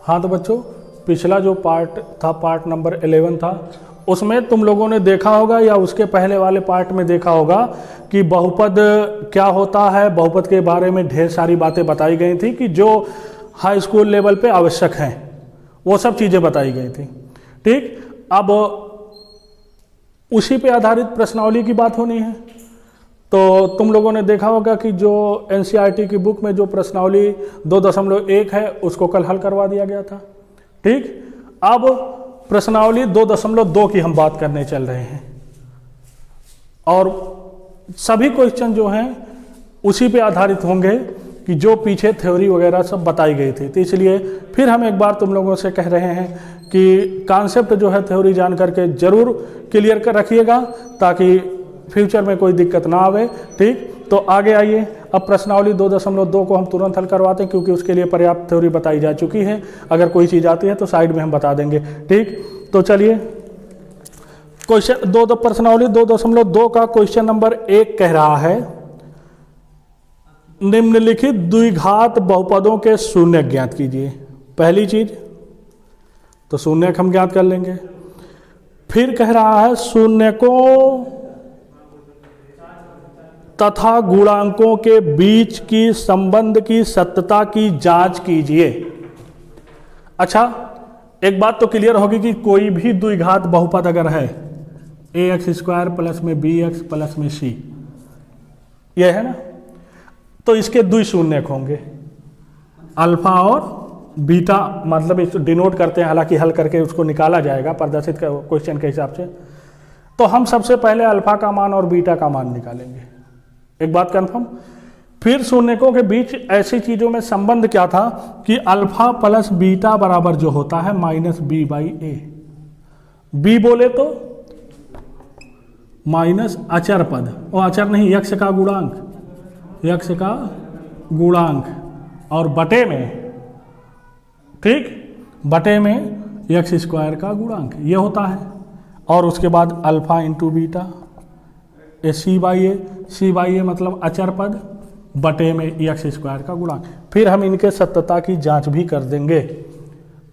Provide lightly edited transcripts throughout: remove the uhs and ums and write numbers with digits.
हाँ तो बच्चों, पिछला जो पार्ट था, पार्ट नंबर 11 था, उसमें तुम लोगों ने देखा होगा या उसके पहले वाले पार्ट में देखा होगा कि बहुपद क्या होता है। बहुपद के बारे में ढेर सारी बातें बताई गई थी कि जो हाई स्कूल लेवल पे आवश्यक हैं, वो सब चीज़ें बताई गई थी। ठीक, अब उसी पे आधारित प्रश्नावली की बात होनी है। तो तुम लोगों ने देखा होगा कि जो एनसीईआरटी की बुक में जो प्रश्नावली 2.1 है उसको कल हल करवा दिया गया था। ठीक, अब प्रश्नावली 2.2 की हम बात करने चल रहे हैं और सभी क्वेश्चन जो हैं उसी पे आधारित होंगे कि जो पीछे थ्योरी वगैरह सब बताई गई थी। तो इसलिए फिर हम एक बार तुम लोगों से कह रहे हैं कि कॉन्सेप्ट जो है थ्योरी जान करके जरूर क्लियर कर रखिएगा ताकि फ्यूचर में कोई दिक्कत ना आवे। ठीक, तो आगे आइए। अब प्रश्नावली 2.2 को हम तुरंत हल करवाते हैं क्योंकि उसके लिए पर्याप्त थ्योरी बताई जा चुकी है। अगर कोई चीज़ आती है तो साइड में हम बता देंगे। ठीक, तो चलिए क्वेश्चन प्रश्नावली 2.2 का क्वेश्चन नंबर 1 कह रहा है, निम्नलिखित द्विघात बहुपदों के शून्य ज्ञात कीजिए। पहली चीज तो शून्य हम ज्ञात कर लेंगे। फिर कह रहा है शून्यकों तथा गुणांकों के बीच की संबंध की सत्यता की जांच कीजिए। अच्छा, एक बात तो क्लियर होगी कि कोई भी द्विघात बहुपद अगर है ax² प्लस में bx प्लस में c, यह है ना, तो इसके द्विशून्यक होंगे अल्फा और बीटा, मतलब इस डिनोट करते हैं, हालांकि हल करके उसको निकाला जाएगा प्रदर्शित क्वेश्चन के हिसाब से। तो हम सबसे पहले अल्फा का मान और बीटा का मान निकालेंगे, एक बात कंफर्म। फिर शून्यकों के बीच ऐसी चीजों में संबंध क्या था कि अल्फा प्लस बीटा बराबर जो होता है -b/a। b बोले तो माइनस अचर पद, वो अचर नहीं, यक्ष का गुणांक, यक्ष का गुणांक और बटे में, ठीक, बटे में x² का गुणांक ये होता है। और उसके बाद अल्फा इंटू बीटा c/a मतलब अचर पद बटे में x² का गुणांक। फिर हम इनके सत्यता की जांच भी कर देंगे।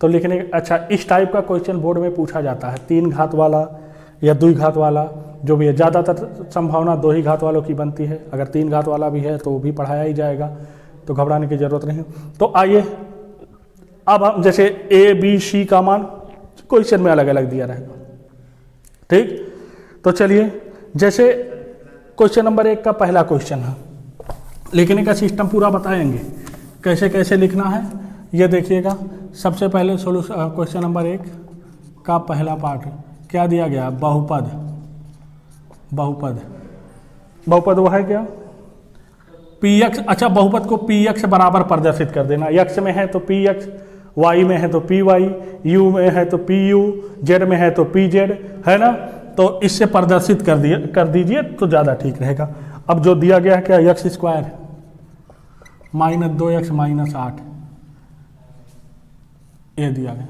तो लिखने, अच्छा, इस टाइप का क्वेश्चन बोर्ड में पूछा जाता है, 3 घात वाला या 2 घात वाला, जो भी है। ज़्यादातर संभावना 2 ही घात वालों की बनती है, अगर 3 घात वाला भी है तो वो भी पढ़ाया ही जाएगा, तो घबराने की जरूरत नहीं। तो आइए अब हम जैसे a b c का मान क्वेश्चन में अलग अलग दिया रहेगा। ठीक, तो चलिए जैसे क्वेश्चन नंबर 1 का पहला क्वेश्चन है, लिखने का सिस्टम पूरा बताएंगे कैसे कैसे लिखना है। ये देखिएगा, सबसे पहले क्वेश्चन नंबर 1 का पहला पार्ट क्या दिया गया, बहुपद। बहुपद बहुपद वो है क्या, px। अच्छा, बहुपद को px बराबर प्रदर्शित कर देना, x में है तो px, y में है तो py, u में है तो pu, z में है तो pz, है ना। तो इससे प्रदर्शित कर दीजिए तो ज़्यादा ठीक रहेगा। अब जो दिया गया है क्या, x² -2x -8, ये दिया गया।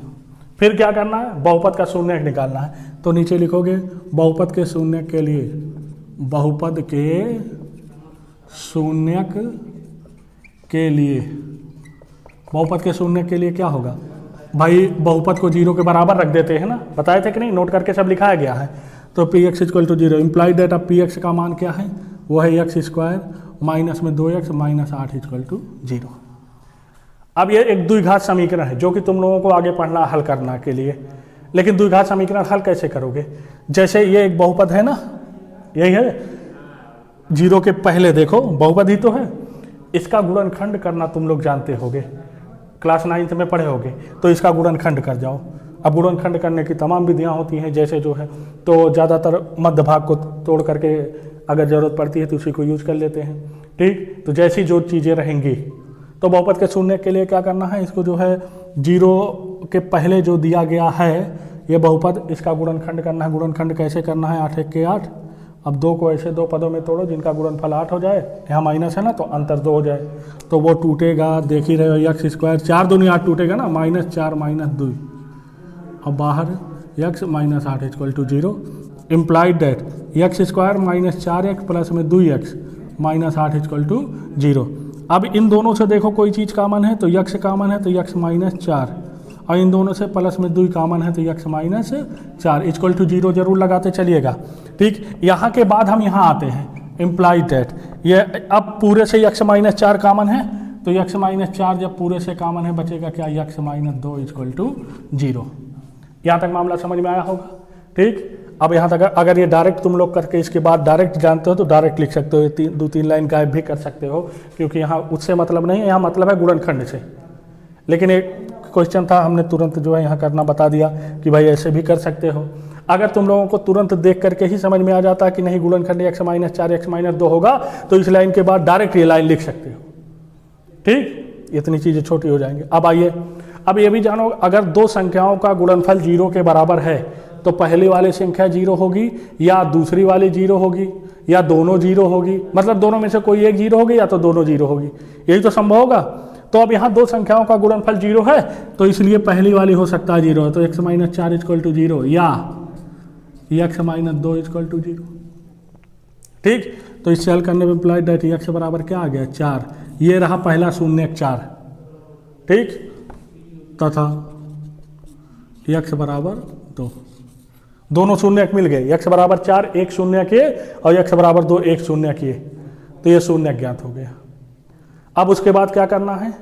फिर क्या करना है, बहुपद का शून्यक निकालना है। तो नीचे लिखोगे बहुपद के शून्यक के लिए, बहुपद के शून्यक के लिए, बहुपद के शून्यक के लिए क्या होगा भाई, बहुपद को 0 के बराबर रख देते हैं ना, बताए थे कि नहीं, नोट करके सब लिखाया गया है। तो px = 0 इम्प्लाइड दैट अब px का मान क्या है, वो है x² माइनस में 2x -8 = 0। अब ये एक द्विघात समीकरण है जो कि तुम लोगों को आगे पढ़ना हल करना के लिए। लेकिन द्विघात समीकरण हल कैसे करोगे, जैसे ये एक बहुपद है ना, यही है, 0 के पहले देखो बहुपद ही तो है, इसका गुणनखंड करना तुम लोग जानते होगे, क्लास 9th में पढ़े होगे। तो इसका गुणनखंड कर जाओ। अब गुणनखंड करने की तमाम विधियां होती हैं, जैसे जो है तो ज़्यादातर मध्य भाग को तोड़ करके अगर ज़रूरत पड़ती है तो उसी को यूज कर लेते हैं। ठीक, तो जैसी जो चीज़ें रहेंगी, तो बहुपद के शून्य के लिए क्या करना है, इसको जो है 0 के पहले जो दिया गया है ये बहुपद, इसका गुणनखंड करना है। गुणनखंड कैसे करना है, 8 × 1 = 8। अब 2 को ऐसे 2 पदों में तोड़ो जिनका गुणनफल 8 हो जाए, यहाँ माइनस है ना तो अंतर 2 हो जाए, तो वो टूटेगा, देख ही रहे हो, x², 4 दूनी 8 टूटेगा ना, -4 - 2, और बाहर x -8 = 0। Implied that x² -4x plus में 2x -8 = 0। अब इन दोनों से देखो कोई चीज़ कॉमन है तो x कॉमन है, तो x -4 और इन दोनों से प्लस में 2 कॉमन है तो x माइनस 4 इक्वल टू 0 जरूर लगाते चलिएगा। ठीक, यहाँ के बाद हम यहाँ आते हैं इम्प्लाइड दैट, ये अब पूरे से x माइनस 4 कॉमन है तो x माइनस 4 जब पूरे से कॉमन है बचेगा क्या, x माइनस 2 इक्वल टू 0। यहाँ तक मामला समझ में आया होगा। ठीक, अब यहाँ तक अगर ये डायरेक्ट तुम लोग करके इसके बाद डायरेक्ट जानते हो तो डायरेक्ट लिख सकते हो, 2-3 लाइन गायब भी कर सकते हो, क्योंकि यहाँ उससे मतलब नहीं है, यहाँ मतलब है गुणनखंड से। लेकिन एक क्वेश्चन था, हमने तुरंत जो है यहाँ करना बता दिया कि भाई ऐसे भी कर सकते हो। अगर तुम लोगों को तुरंत देख करके ही समझ में आ जाता कि नहीं गुणनखंड x माइनस 4 x माइनस 2 होगा तो इस लाइन के बाद डायरेक्ट ये लाइन लिख सकते हो। ठीक, इतनी चीज़ें छोटी हो जाएंगी। अब आइए, अब ये भी जानो, अगर दो संख्याओं का गुणनफल 0 के बराबर है तो पहली वाली संख्या 0 होगी या दूसरी वाली 0 होगी या दोनों 0 होगी, मतलब दोनों में से कोई एक 0 होगी या तो दोनों 0 होगी, यही तो संभव होगा। तो अब यहाँ दो संख्याओं का गुणनफल 0 है तो इसलिए पहली वाली हो सकता है 0, तो x माइनस 4 इक्वल टू 0 या x माइनस 2 इक्वल टू 0। ठीक, तो इससे हल करने में इम्प्लाइड दैट x बराबर क्या आ गया 4, ये रहा पहला शून्य 4। ठीक, तथा x बराबर 2, दोनों शून्य मिल गए, x बराबर 4 एक शून्य किए और x बराबर 2 एक शून्य किए, तो ये शून्य ज्ञात हो गया। अब उसके बाद क्या करना है,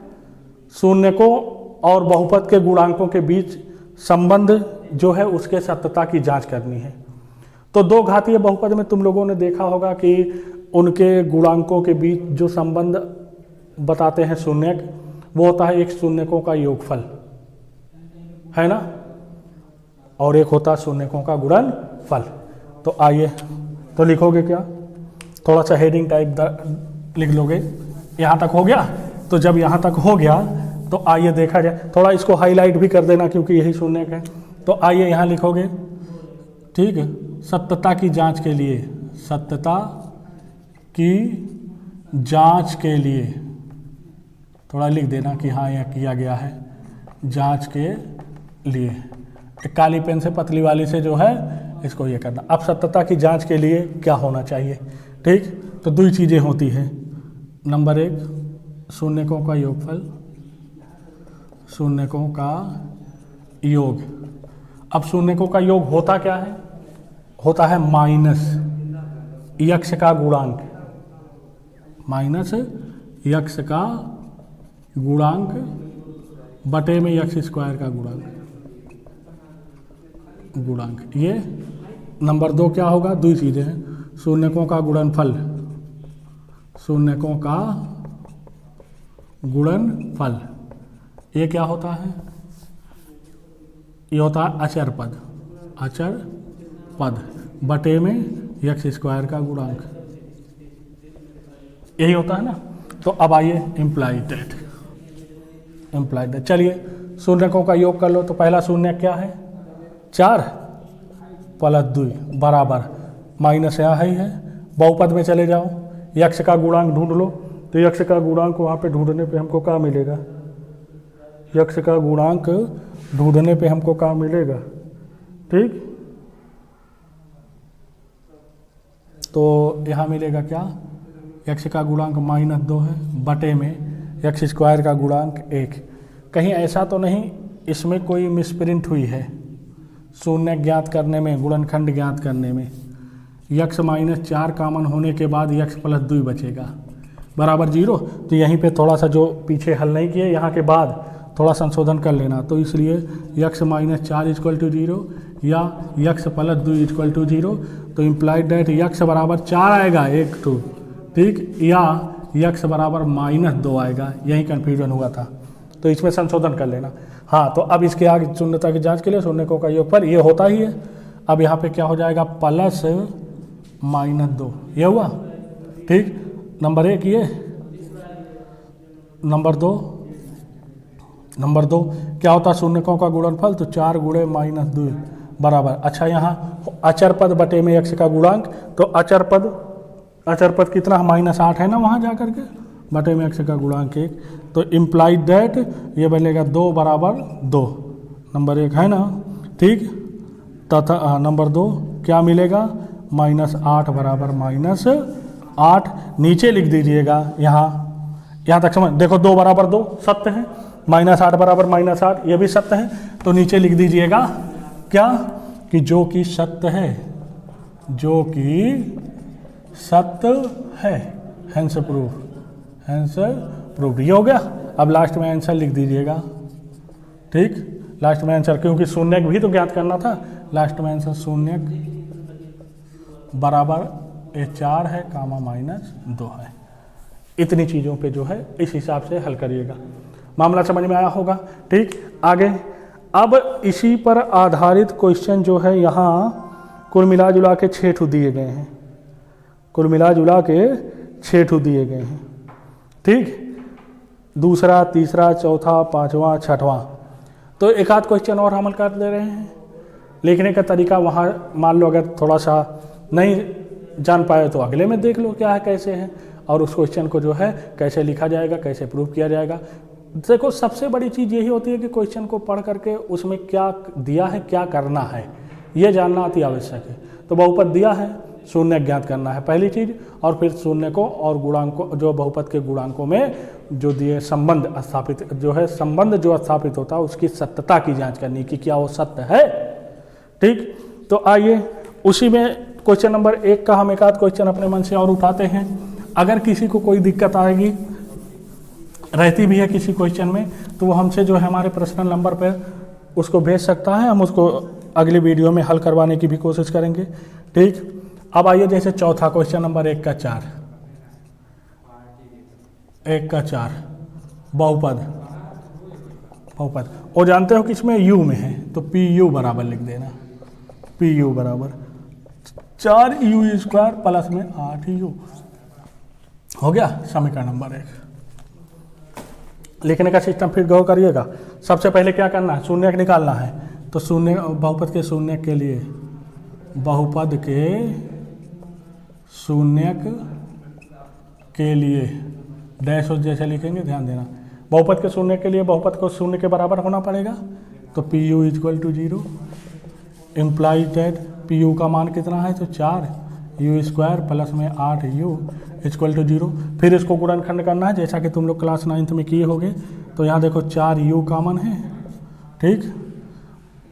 शून्यकों और बहुपद के गुणांकों के बीच संबंध जो है उसके सत्यता की जांच करनी है। तो दो घातीय बहुपद में तुम लोगों ने देखा होगा कि उनके गुणांकों के बीच जो संबंध बताते हैं शून्यक, वो होता है एक शून्यकों का योगफल, है ना, और एक होता है शून्यकों का गुणनफल। तो आइए, तो लिखोगे क्या, थोड़ा सा हेडिंग टाइप लिख लोगे। यहाँ तक हो गया, तो जब यहाँ तक हो गया तो आइए देखा जाए, थोड़ा इसको हाईलाइट भी कर देना क्योंकि यही शून्यक है। तो आइए यहाँ लिखोगे, ठीक है, सत्यता की जांच के लिए, सत्यता की जांच के लिए थोड़ा लिख देना कि हाँ यह किया गया है जांच के लिए, एक काली पेन से पतली वाली से जो है इसको ये करना। अब सत्यता की जांच के लिए क्या होना चाहिए, ठीक, तो दो चीज़ें होती हैं। नंबर 1 शून्यकों का योगफल, शून्यकों का योग। अब शून्यकों का योग होता क्या है, होता है माइनस यक्ष का गुणांक, माइनस यक्ष का गुणांक बटे में यक्ष स्क्वायर का गुणांक। ये नंबर 2 क्या होगा, दो चीज़ें हैं, शून्यकों का गुणनफल, शून्यकों का गुणनफल, ये क्या होता है, ये होता है अचर पद, अचर पद बटे में यक्ष स्क्वायर का गुणांक, यही होता है ना। तो अब आइए इम्प्लाइड दैट, इम्प्लाइड दैट, चलिए शून्यकों का योग कर लो। तो पहला शून्य क्या है 4 प्लस 2 बराबर माइनस यहाँ ही है, बहुपद में चले जाओ, यक्ष का गुणांक ढूंढ लो। तो यक्ष का गुणांक वहाँ पे ढूंढने पे हमको क्या मिलेगा, यक्ष का गुणांक ढूंढने पे हमको क्या मिलेगा, ठीक, तो यहाँ मिलेगा क्या, यक्ष का गुणांक -2 है बटे में यक्ष स्क्वायर का गुणांक 1। कहीं ऐसा तो नहीं इसमें कोई मिसप्रिंट हुई है शून्य ज्ञात करने में, गुणनखंड ज्ञात करने में, यक्ष -4 कॉमन होने के बाद यक्ष प्लस 2 बचेगा बराबर 0। तो यहीं पे थोड़ा सा जो पीछे हल नहीं किए यहाँ के बाद थोड़ा संशोधन कर लेना। तो इसलिए यक्ष -4 इक्वल टू 0 या यक्ष प्लस 2 इक्वल टू 0। तो इम्प्लाइड दैट यक्ष बराबर 4 आएगा 1 2, ठीक, या यक्ष बराबर -2 आएगा, यही कन्फ्यूजन हुआ था, तो इसमें संशोधन कर लेना। हाँ, तो अब इसके आगे शून्यता की जांच के लिए शून्यकों का योगफल ये होता ही है। अब यहाँ पे क्या हो जाएगा, प्लस -2, ये हुआ, ठीक। नंबर 1 ये, नंबर 2 क्या होता है शून्यकों का गुणनफल, तो 4 गुणे -2 बराबर, अच्छा यहाँ अचर पद बटे में यक्ष का गुणांक, तो अचर पद कितना -8 है ना वहाँ जा करके, बटे में यक्ष का गुणांक 1। तो इम्प्लाइड दैट ये बनेगा 2 बराबर 2, नंबर 1 है ना, ठीक, तथा नंबर 2 क्या मिलेगा, -8 बराबर -8, नीचे लिख दीजिएगा। यहाँ तक समझ, देखो 2 बराबर 2 सत्य है, -8 बराबर -8, ये भी सत्य है। तो नीचे लिख दीजिएगा क्या कि जो कि सत्य है, जो कि सत्य है, हेंस प्रूफ, हेंस प्रूफ। ये हो गया। अब लास्ट में आंसर लिख दीजिएगा, ठीक, लास्ट में आंसर, क्योंकि शून्यक भी तो ज्ञात करना था। लास्ट में आंसर शून्यक बराबर ये 4 है कामा -2 है। इतनी चीज़ों पे जो है इस हिसाब से हल करिएगा। मामला समझ में आया होगा, ठीक। आगे अब इसी पर आधारित क्वेश्चन जो है यहाँ कुल मिला जुला के 6 ठू दिए गए हैं, कुल मिला जुला के 6 ठू दिए गए हैं, ठीक। दूसरा, तीसरा, चौथा, पांचवा, छठवां। तो एक आध क्वेश्चन और अमल कर दे रहे हैं। लिखने का तरीका वहाँ मान लो अगर थोड़ा सा नहीं जान पाए तो अगले में देख लो क्या है, कैसे है, और उस क्वेश्चन को जो है कैसे लिखा जाएगा, कैसे प्रूव किया जाएगा। देखो सबसे बड़ी चीज़ यही होती है कि क्वेश्चन को पढ़ करके उसमें क्या दिया है, क्या करना है, ये जानना अति आवश्यक है। तो बहुपद दिया है, शून्य ज्ञात करना है पहली चीज़, और फिर शून्य को और गुणांकों, जो बहुपद के गुणांकों में जो दिए संबंध स्थापित जो है, संबंध जो स्थापित होता है उसकी सत्यता की जांच करनी कि क्या वो सत्य है, ठीक। तो आइए उसी में क्वेश्चन नंबर 1 का हम एक आध क्वेश्चन अपने मन से और उठाते हैं। अगर किसी को कोई दिक्कत आएगी, रहती भी है किसी क्वेश्चन में, तो वो हमसे जो है हमारे पर्सनल नंबर पर उसको भेज सकता है, हम उसको अगली वीडियो में हल करवाने की भी कोशिश करेंगे, ठीक। अब आइए जैसे चौथा क्वेश्चन नंबर 1 का 4, 1 का 4 बहुपद, बहुपद और जानते हो किसमें यू में है, तो पी यू बराबर लिख देना, पी यू बराबर 4u² प्लस में 8u हो गया समीकरण नंबर 1। लिखने का सिस्टम फिर गौर करिएगा। सबसे पहले क्या करना है, शून्यक निकालना है। तो शून्य, बहुपद के शून्यक के लिए, बहुपद के शून्यक के लिए डैश और जैसे लिखेंगे ध्यान देना, बहुपद के शून्य के लिए बहुपद को शून्य के बराबर होना पड़ेगा। तो P U equal to 0 implies that P U का मान कितना है, तो 4u² प्लस में 8u इक्वल टू 0। फिर इसको गुणनखंड करना है जैसा कि तुम लोग क्लास 9th में किए होगे। तो यहाँ देखो 4u कॉमन है, ठीक,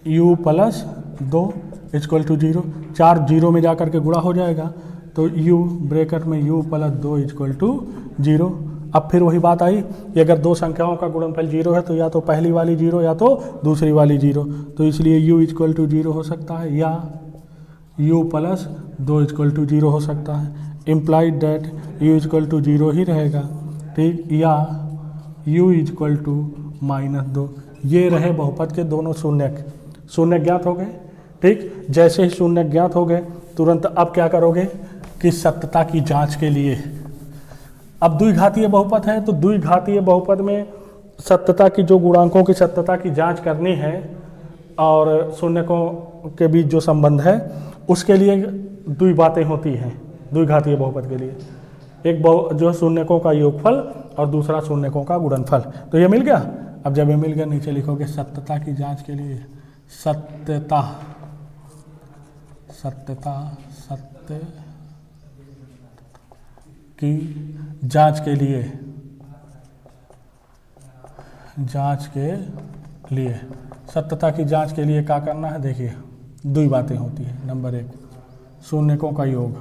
u प्लस 2 इक्वल टू 0, 4 0 में जा कर के गुणा हो जाएगा। तो u ब्रैकेट में u प्लस 2 इक्वल टू 0। अब फिर वही बात आई कि अगर दो संख्याओं का गुणनफल 0 है तो या तो पहली वाली 0 या तो दूसरी वाली 0, तो इसलिए u इक्वल टू 0 हो सकता है, या u प्लस 2 इक्वल टू 0 हो सकता है। Implied that u equal to 0 ही रहेगा, ठीक, या u इक्वल टू -2। ये रहे बहुपद के दोनों शून्यक, शून्य ज्ञात हो गए, ठीक। जैसे ही शून्य ज्ञात हो गए तुरंत अब क्या करोगे कि सत्यता की जांच के लिए, अब द्विघातीय बहुपद है तो द्विघातीय बहुपद में सत्यता की, जो गुणांकों की सत्यता की जांच करनी है और शून्यकों के बीच जो संबंध है उसके लिए दुई बातें होती हैं द्विघातीय बहुपद के लिए। एक जो शून्यकों का योगफल और दूसरा शून्यकों का गुणनफल। तो ये मिल गया। अब जब ये मिल गया नीचे लिखोगे सत्यता की जांच के लिए, सत्यता, सत्यता, सत्य की जांच के लिए, जांच के लिए, सत्यता की जांच के लिए क्या करना है, देखिए दो ही बातें होती है। नंबर 1 शून्यकों का योग,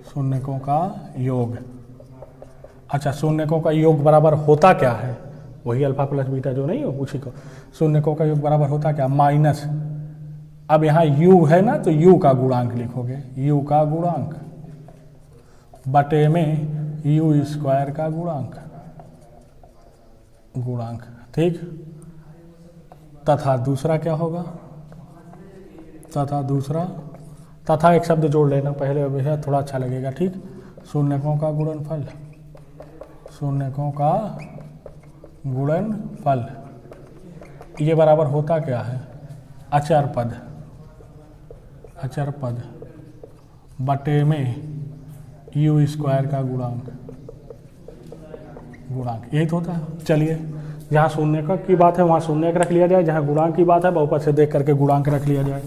शून्यकों का योग। अच्छा, शून्यकों का योग बराबर होता क्या है, वही अल्फा प्लस बीटा जो नहीं हो उसी को। शून्यकों का योग बराबर होता क्या, माइनस, अब यहाँ u है ना तो u का गुणांक लिखोगे, u का गुणांक बटे में u² का गुणांक, गुणांक, ठीक। तथा दूसरा क्या होगा, तथा दूसरा, तथा एक शब्द जोड़ लेना पहले, अभी थोड़ा अच्छा लगेगा, ठीक। शून्यकों का गुणनफल, शून्यकों का गुणनफल, ये बराबर होता क्या है, अचर पद, अचर पद बटे में u² का गुणांक, गुणांक, यही तो होता है। चलिए जहाँ शून्यक की बात है वहाँ शून्यक रख लिया जाए, जहाँ गुणांक की बात है बहुपद से देख करके गुणांक रख लिया जाए,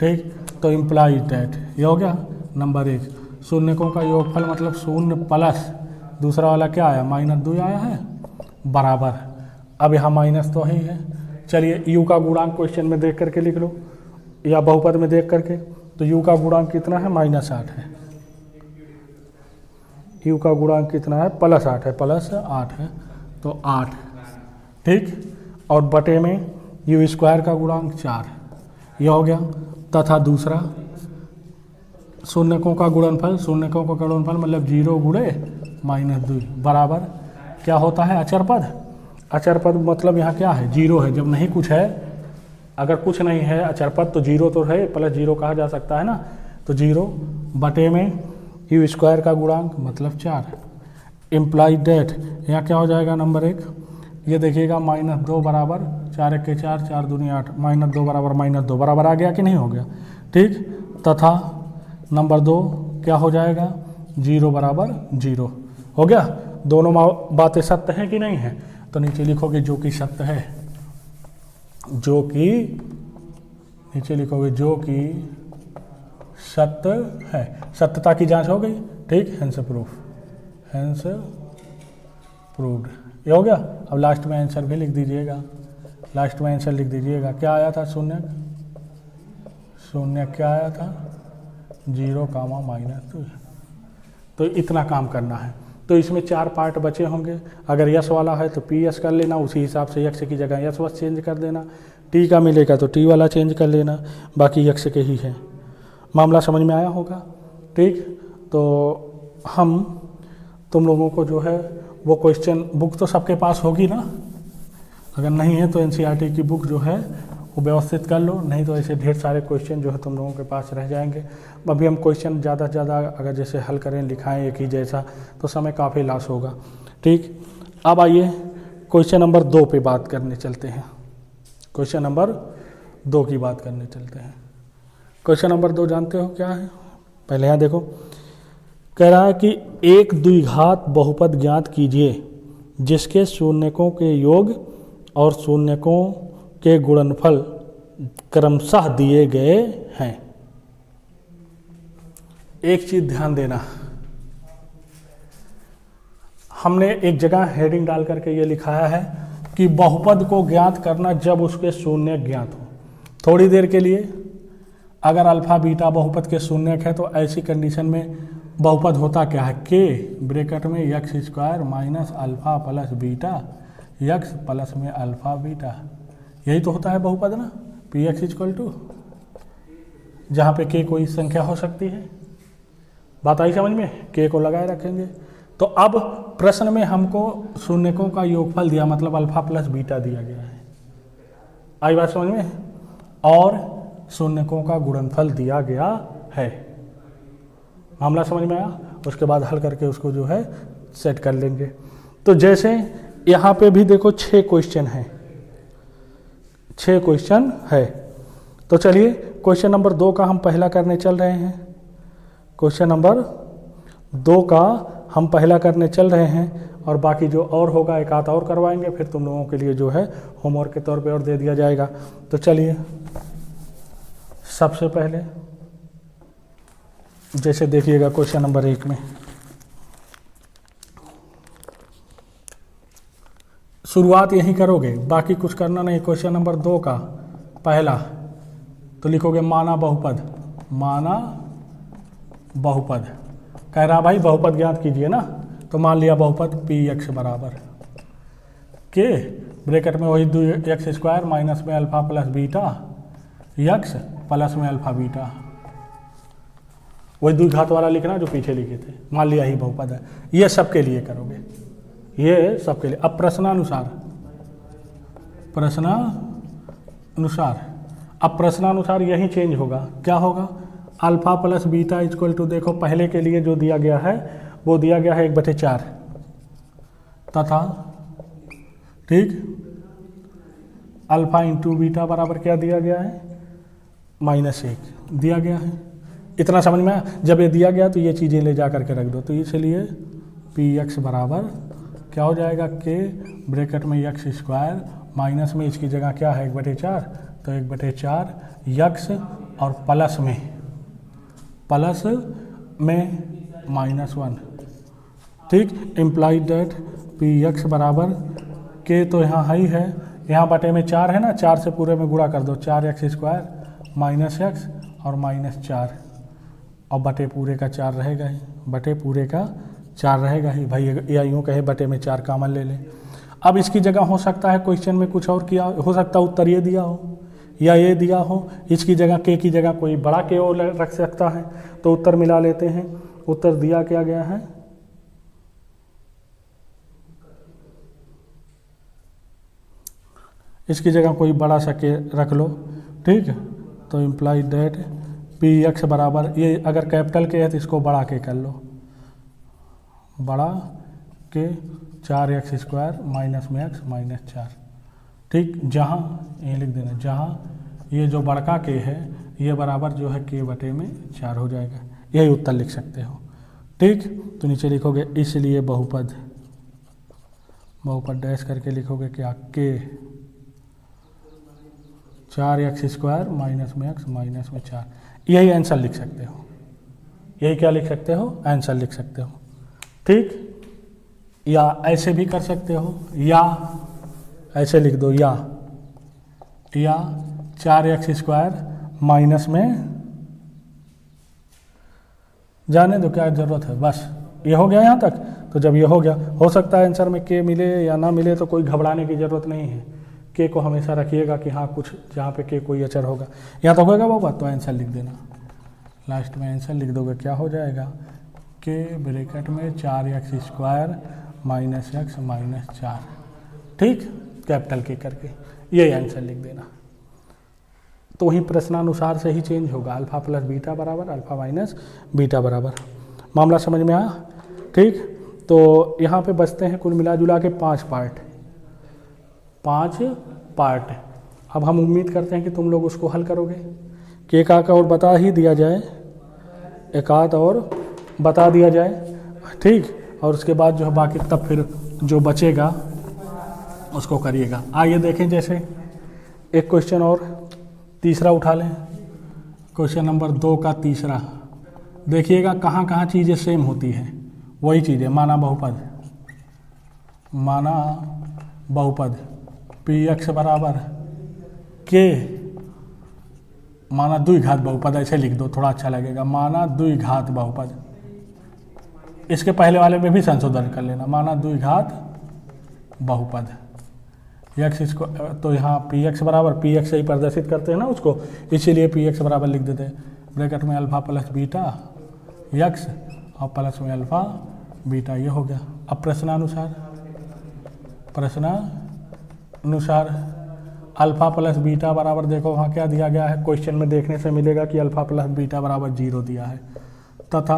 ठीक। तो इम्प्लाइज दैट ये हो गया नंबर 1। शून्यकों का योगफल मतलब शून्य प्लस दूसरा वाला क्या आया, -2 आया है, बराबर, अब यहाँ माइनस तो ही है। चलिए u का गुणांक क्वेश्चन में देख करके लिख लो या बहुपद में देख करके, तो u का गुणांक कितना है, -8 है। u का गुणांक कितना है, +8 है, +8 है, तो 8, ठीक। और बटे में u² का गुणांक 4, यह हो गया। तथा दूसरा शून्यकों का गुणनफल, शून्यकों का गुणनफल मतलब 0 गुणे -2 बराबर क्या होता है, अचर पद। अचर पद मतलब यहाँ क्या है, 0 है। जब नहीं कुछ है, अगर कुछ नहीं है अचर पद तो 0 तो है, +0 कहा जा सकता है ना, तो 0 बटे में u² का गुणांक मतलब 4। इम्प्लाइड डेट यहाँ क्या हो जाएगा, नंबर 1, ये देखिएगा -2 बराबर 4 1 4, 4 दूनी 8, -2 बराबर -2 बराबर आ गया कि नहीं हो गया, ठीक। तथा नंबर 2 क्या हो जाएगा, 0 बराबर 0 हो गया। दोनों बातें सत्य हैं कि नहीं है, तो नीचे लिखोगे जो कि सत्य है, जो कि नीचे लिखोगे जो कि सत्य है, सत्यता की जांच हो गई, ठीक। हेंस प्रूफ, हेंस प्रूव्ड, ये हो गया। अब लास्ट में आंसर भी लिख दीजिएगा, लास्ट में आंसर लिख दीजिएगा। क्या आया था, शून्य क्या आया था, 0, -2। तो इतना काम करना है। तो इसमें 4 पार्ट बचे होंगे। अगर यस वाला है तो पी एस कर लेना, उसी हिसाब से यक्स की जगह यस वस चेंज कर देना। टी का मिलेगा तो टी वाला चेंज कर लेना, बाकी यक्स के ही है। मामला समझ में आया होगा, ठीक। तो हम तुम लोगों को जो है वो क्वेश्चन बुक तो सबके पास होगी ना, अगर नहीं है तो एनसीईआरटी की बुक जो है वो व्यवस्थित कर लो, नहीं तो ऐसे ढेर सारे क्वेश्चन जो है तुम लोगों के पास रह जाएंगे। अभी हम क्वेश्चन ज़्यादा से ज़्यादा अगर जैसे हल करें, लिखाएं एक ही जैसा, तो समय काफ़ी लॉस होगा, ठीक। अब आइए क्वेश्चन नंबर 2 पे बात करने चलते हैं। क्वेश्चन नंबर 2 की बात करने चलते हैं। क्वेश्चन नंबर 2 जानते हो क्या है, पहले यहाँ देखो, कह रहा है कि एक द्विघात बहुपद ज्ञात कीजिए जिसके शून्यकों के योग और शून्यकों के गुणनफल क्रमशः दिए गए हैं। एक चीज ध्यान देना, हमने एक जगह हेडिंग डाल करके ये लिखाया है कि बहुपद को ज्ञात करना जब उसके शून्य ज्ञात हो। थोड़ी देर के लिए अगर अल्फा बीटा बहुपद के शून्यक है तो ऐसी कंडीशन में बहुपद होता क्या है, के ब्रैकेट में x² minus alpha plus beta x plus में अल्फा बीटा, यही तो होता है बहुपद ना, पी एक्स इक्वल टू, जहाँ पे के कोई संख्या हो सकती है। बात आई समझ में, के को लगाए रखेंगे। तो अब प्रश्न में हमको शून्यकों का योगफल दिया, मतलब अल्फा प्लस बीटा दिया गया है, आई बात समझ में, और शून्यकों का गुणनफल दिया गया है। मामला समझ में आया, उसके बाद हल करके उसको जो है सेट कर लेंगे। तो जैसे यहाँ पे भी देखो 6 क्वेश्चन हैं, 6 क्वेश्चन है। तो चलिए क्वेश्चन नंबर 2 का हम पहला करने चल रहे हैं। क्वेश्चन नंबर 2 का हम पहला करने चल रहे हैं, और बाकी जो और होगा एक आध और करवाएंगे, फिर तुम लोगों के लिए जो है होमवर्क के तौर पे और दे दिया जाएगा। तो चलिए सबसे पहले जैसे देखिएगा क्वेश्चन नंबर 1 में शुरुआत यहीं करोगे, बाकी कुछ करना नहीं। क्वेश्चन नंबर 2 का पहला तो लिखोगे माना बहुपद, माना बहुपद कह रहा भाई बहुपद ज्ञात कीजिए ना, तो मान लिया बहुपद पी एक्स बराबर के ब्रैकेट में वही x² माइनस में alpha plus beta x plus में अल्फा बीटा, वही द्विघात वाला लिखना जो पीछे लिखे थे, मान लिया ही बहुपद है। ये सबके लिए करोगे, ये सबके लिए। अब प्रश्नानुसार, अब प्रश्नानुसार यही चेंज होगा, क्या होगा, alpha plus beta equal to, देखो पहले के लिए जो दिया गया है वो दिया गया है 1/4 तथा ठीक अल्फा इंटू बीटा बराबर क्या दिया गया है, -1 दिया गया है। इतना समझ में आया। जब ये दिया गया तो ये चीज़ें ले जा करके रख दो, तो इसलिए पी एक्स बराबर क्या हो जाएगा, के ब्रैकेट में x² माइनस में इसकी जगह क्या है 1/4, तो 1/4 x और प्लस में -1, ठीक। इम्प्लाइड दैट पी एक्स बराबर के तो यहाँ हाई है, यहाँ बटे में 4 है ना, 4 से पूरे में गुणा कर दो, 4x² माइनस एक्स और माइनस 4 और बटे पूरे का 4 रहेगा ही, बटे पूरे का 4 रहेगा ही भाई, या यूँ कहे बटे में 4 कॉमन ले लें। अब इसकी जगह हो सकता है क्वेश्चन में कुछ और किया हो सकता है, उत्तर ये दिया हो या ये दिया हो, इसकी जगह के की जगह कोई बड़ा के और रख सकता है, तो उत्तर मिला लेते हैं। उत्तर दिया क्या गया है, इसकी जगह कोई बड़ा सा के रख लो, ठीक है। तो इम्प्लाई दैट पी एक्स बराबर, ये अगर कैपिटल के है तो इसको बड़ा के कर लो, बड़ा के 4x² माइनस में x माइनस 4, ठीक। जहाँ ये लिख देना, जहाँ ये जो बड़का के है ये बराबर जो है के बटे में 4 हो जाएगा, यही उत्तर लिख सकते हो, ठीक। तो नीचे लिखोगे इसलिए बहुपद, बहुपद डैश करके लिखोगे क्या, के 4x² माइनस में x माइनस में 4, यही आंसर लिख सकते हो, यही क्या लिख सकते हो, आंसर लिख सकते हो, ठीक। या ऐसे भी कर सकते हो, या ऐसे लिख दो, या 4x² माइनस में, जाने दो क्या ज़रूरत है, बस ये हो गया यहाँ तक। तो जब ये हो गया, हो सकता है आंसर में के मिले या ना मिले, तो कोई घबराने की ज़रूरत नहीं है, के को हमेशा रखिएगा कि हाँ कुछ जहाँ पे के कोई अचर होगा, यहाँ तो होगा बाबा, तो आंसर लिख देना, लास्ट में आंसर लिख दोगे, क्या हो जाएगा, के ब्रैकेट में 4x² माइनस x माइनस 4, ठीक, कैपिटल के करके ये आंसर लिख देना। तो वही प्रश्नानुसार से ही चेंज होगा, अल्फा प्लस बीटा बराबर अल्फा माइनस बीटा बराबर, मामला समझ में आया, ठीक। तो यहाँ पे बचते हैं कुल मिला जुला के 5 पार्ट। अब हम उम्मीद करते हैं कि तुम लोग उसको हल करोगे, कि एक आध और बता ही दिया जाए, एक आध और बता दिया जाए, ठीक। और उसके बाद जो है बाकी तब फिर जो बचेगा उसको करिएगा। आइए देखें, जैसे एक क्वेश्चन और तीसरा उठा लें, क्वेश्चन नंबर 2 का तीसरा, देखिएगा कहाँ कहाँ चीज़ें सेम होती हैं, वही चीज़ें, माना बहुपद पी एक्स बराबर के माना द्विघात बहुपद, ऐसे लिख दो थोड़ा अच्छा लगेगा, माना द्विघात बहुपद, इसके पहले वाले में भी संशोधन कर लेना, माना द्विघात बहुपद एक्स, इसको तो यहाँ पी एक्स बराबर, पी एक्स से ही प्रदर्शित करते हैं ना उसको, इसीलिए पी एक्स बराबर लिख देते हैं, ब्रैकेट में अल्फा प्लस बीटा एक्स और प्लस में अल्फा बीटा, ये हो गया। अब प्रश्नानुसार अल्फा प्लस बीटा बराबर, देखो वहाँ क्या दिया गया है, क्वेश्चन में देखने से मिलेगा कि अल्फा प्लस बीटा बराबर 0 दिया है, तथा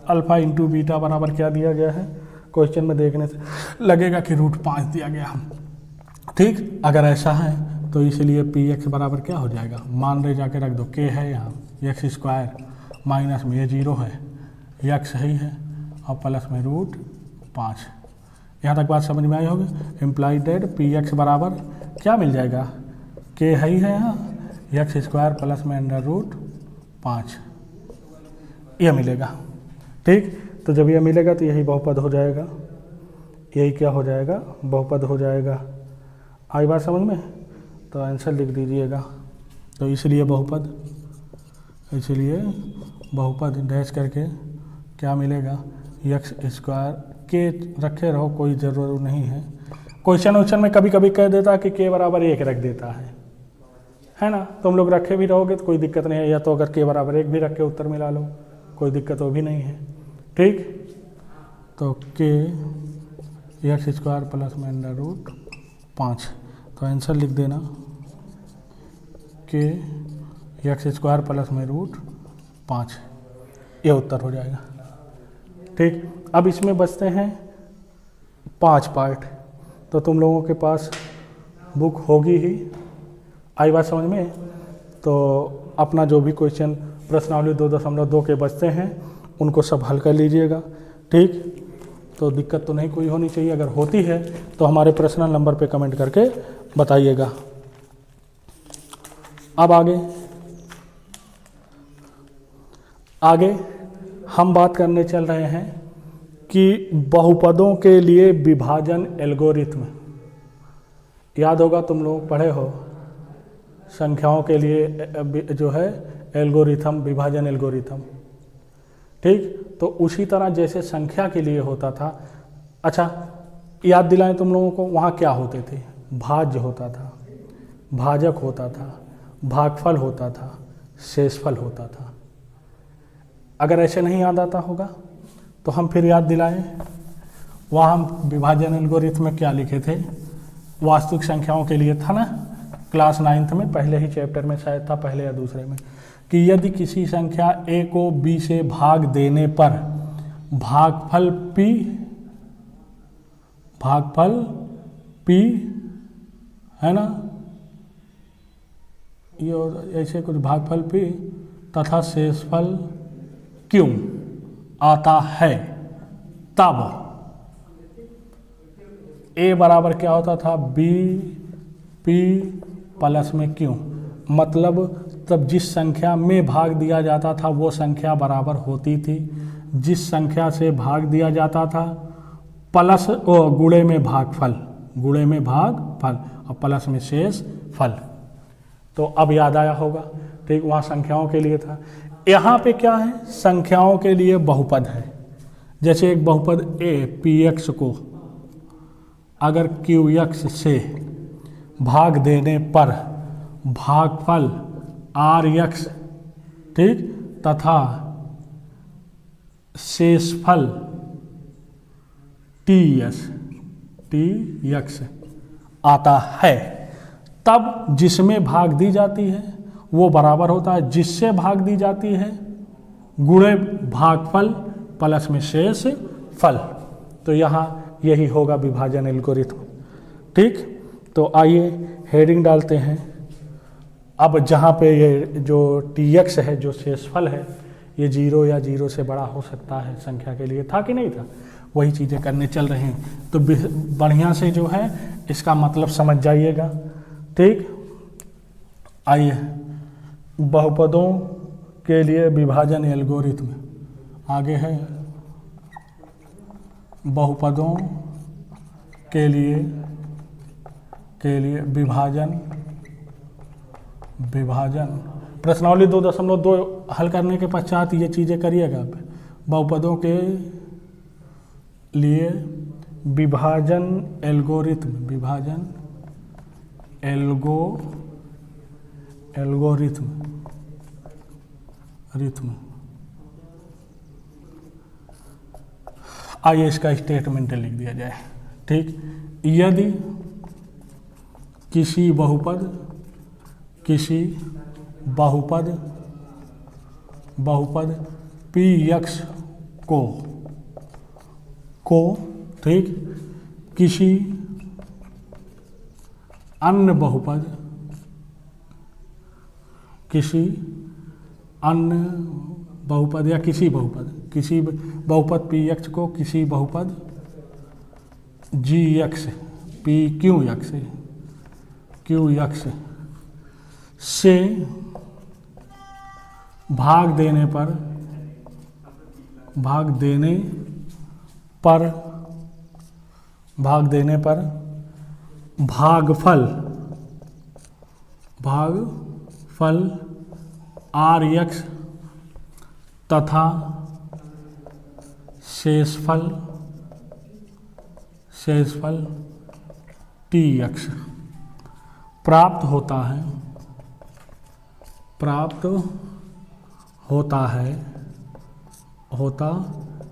अल्फा इंटू बीटा बराबर क्या दिया गया है, क्वेश्चन में देखने से लगेगा कि √5 दिया गया, ठीक। अगर ऐसा है तो इसलिए पी एक्स बराबर क्या हो जाएगा, मान रहे जाके रख दो, के है यहाँ x² माइनस में ये 0 है, x ही है और प्लस में √5। यहाँ तक बात समझ में आई होगी। इम्प्लाइड दैट पी एक्स बराबर क्या मिल जाएगा, के है ही है यहाँ x² प्लस में √5, यह मिलेगा, ठीक। तो जब यह मिलेगा तो यही बहुपद हो जाएगा, यही क्या हो जाएगा, बहुपद हो जाएगा। आई बात समझ में, तो आंसर लिख दीजिएगा। तो इसलिए बहुपद डैश करके क्या मिलेगा, x² के रखे रहो, कोई ज़रूरत नहीं है। क्वेश्चन में कभी कभी कह देता है कि के बराबर 1 रख देता है ना, तुम लोग रखे भी रहोगे तो कोई दिक्कत नहीं है, या तो अगर के बराबर 1 भी रख के उत्तर मिला लो, कोई दिक्कत वो भी नहीं है, ठीक। तो के x² प्लस में √5, तो आंसर लिख देना, के x² प्लस में √5, ये उत्तर हो जाएगा, ठीक। अब इसमें बचते हैं 5 पार्ट, तो तुम लोगों के पास बुक होगी ही, आई बात समझ में। तो अपना जो भी क्वेश्चन प्रश्नावली 2.2 के बचते हैं उनको सब हल कर लीजिएगा, ठीक। तो दिक्कत तो नहीं कोई होनी चाहिए, अगर होती है तो हमारे पर्सनल नंबर पे कमेंट करके बताइएगा। अब आगे हम बात करने चल रहे हैं कि बहुपदों के लिए विभाजन एल्गोरिथम। याद होगा तुम लोग पढ़े हो संख्याओं के लिए जो है एल्गोरिथम, विभाजन एल्गोरिथम, ठीक। तो उसी तरह जैसे संख्या के लिए होता था, अच्छा याद दिलाएं तुम लोगों को, वहाँ क्या होते थे, भाज्य होता था, भाजक होता था, भागफल होता था, शेषफल होता था। अगर ऐसे नहीं याद आता होगा तो हम फिर याद दिलाएं, वहाँ हम विभाजन एल्गोरिथम में क्या लिखे थे, वास्तविक संख्याओं के लिए था ना, क्लास 9th में पहले ही चैप्टर में शायद था, पहले या दूसरे में, कि यदि किसी संख्या a को b से भाग देने पर भागफल p है ना, ये ऐसे कुछ भागफल p तथा शेषफल q आता है, तब a बराबर क्या होता था, b p प्लस में q, मतलब तब जिस संख्या में भाग दिया जाता था वो संख्या बराबर होती थी जिस संख्या से भाग दिया जाता था प्लस गुणे में भागफल, गुणे में भागफल और प्लस में शेष फल। तो अब याद आया होगा, ठीक। वहाँ संख्याओं के लिए था, यहाँ पे क्या है, संख्याओं के लिए बहुपद है। जैसे एक बहुपद a px को अगर qx से भाग देने पर भागफल rx, ठीक, तथा शेषफल tx आता है, तब जिसमें भाग दी जाती है वो बराबर होता है जिससे भाग दी जाती है गुणे भागफल प्लस में शेष फल। तो यहाँ यही होगा विभाजन एल्गोरिथम, ठीक। तो आइए हेडिंग डालते हैं। अब जहाँ पे ये जो tx है, जो शेषफल है, ये 0 या 0 से बड़ा हो सकता है, संख्या के लिए था कि नहीं था, वही चीज़ें करने चल रहे हैं। तो बढ़िया से जो है इसका मतलब समझ जाइएगा, ठीक। आइए बहुपदों के लिए विभाजन एल्गोरिथम आगे है। बहुपदों के लिए विभाजन प्रश्नावली 2.2 हल करने के पश्चात ये चीज़ें करिएगा। बहुपदों के लिए विभाजन एल्गोरिथम आइए इसका स्टेटमेंट लिख दिया जाए, ठीक। यदि किसी बहुपद px को ठीक किसी अन्य बहुपद या किसी बहुपद px को किसी बहुपद gx qx से भाग देने पर भागफल rx तथा शेषफल tx प्राप्त होता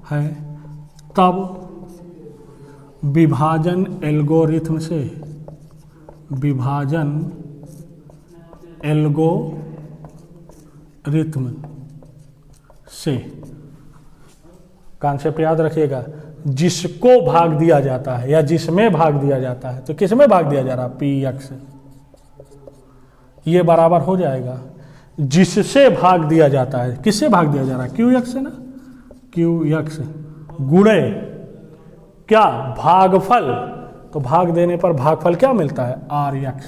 है तब विभाजन एल्गोरिथम से कॉन्सेप्ट याद रखिएगा, जिसको भाग दिया जाता है या जिसमें भाग दिया जाता है, तो किसमें भाग दिया जा रहा है, px, ये बराबर हो जाएगा जिससे भाग दिया जाता है, किससे भाग दिया जा रहा है, qx से ना, qx गुणे क्या, भागफल, तो भाग देने पर भागफल क्या मिलता है, rx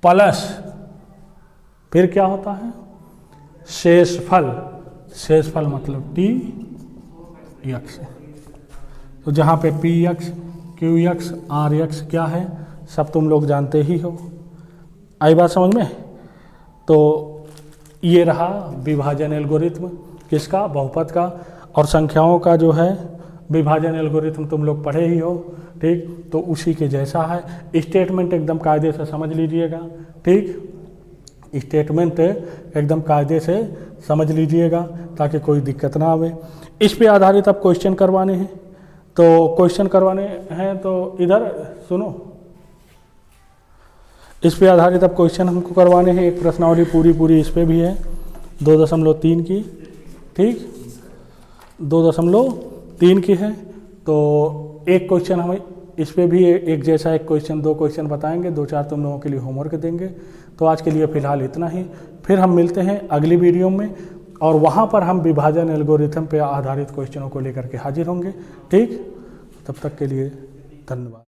प्लस फिर क्या होता है, शेषफल मतलब tx। तो जहाँ पे px qx rx क्या है, सब तुम लोग जानते ही हो। आई बात समझ में? तो ये रहा विभाजन एल्गोरिथम किसका, बहुपद का। और संख्याओं का जो है विभाजन एल्गोरिथम तुम लोग पढ़े ही हो, ठीक। तो उसी के जैसा है। स्टेटमेंट एकदम कायदे से समझ लीजिएगा, ठीक। स्टेटमेंट एकदम कायदे से समझ लीजिएगा ताकि कोई दिक्कत ना आवे। इस पे आधारित अब क्वेश्चन करवाने हैं, तो क्वेश्चन करवाने हैं तो इधर सुनो, इस पे आधारित अब क्वेश्चन हमको करवाने हैं। एक प्रश्नावली पूरी इस पे भी है 2.3 की, ठीक, 2.3 की है। तो एक क्वेश्चन हमें इस पे भी एक जैसा एक क्वेश्चन, 2 क्वेश्चन बताएंगे, 2-4 तुम लोगों के लिए होमवर्क देंगे। तो आज के लिए फ़िलहाल इतना ही, फिर हम मिलते हैं अगली वीडियो में और वहाँ पर हम विभाजन एल्गोरिथम पे आधारित क्वेश्चनों को लेकर के हाजिर होंगे, ठीक। तब तक के लिए धन्यवाद।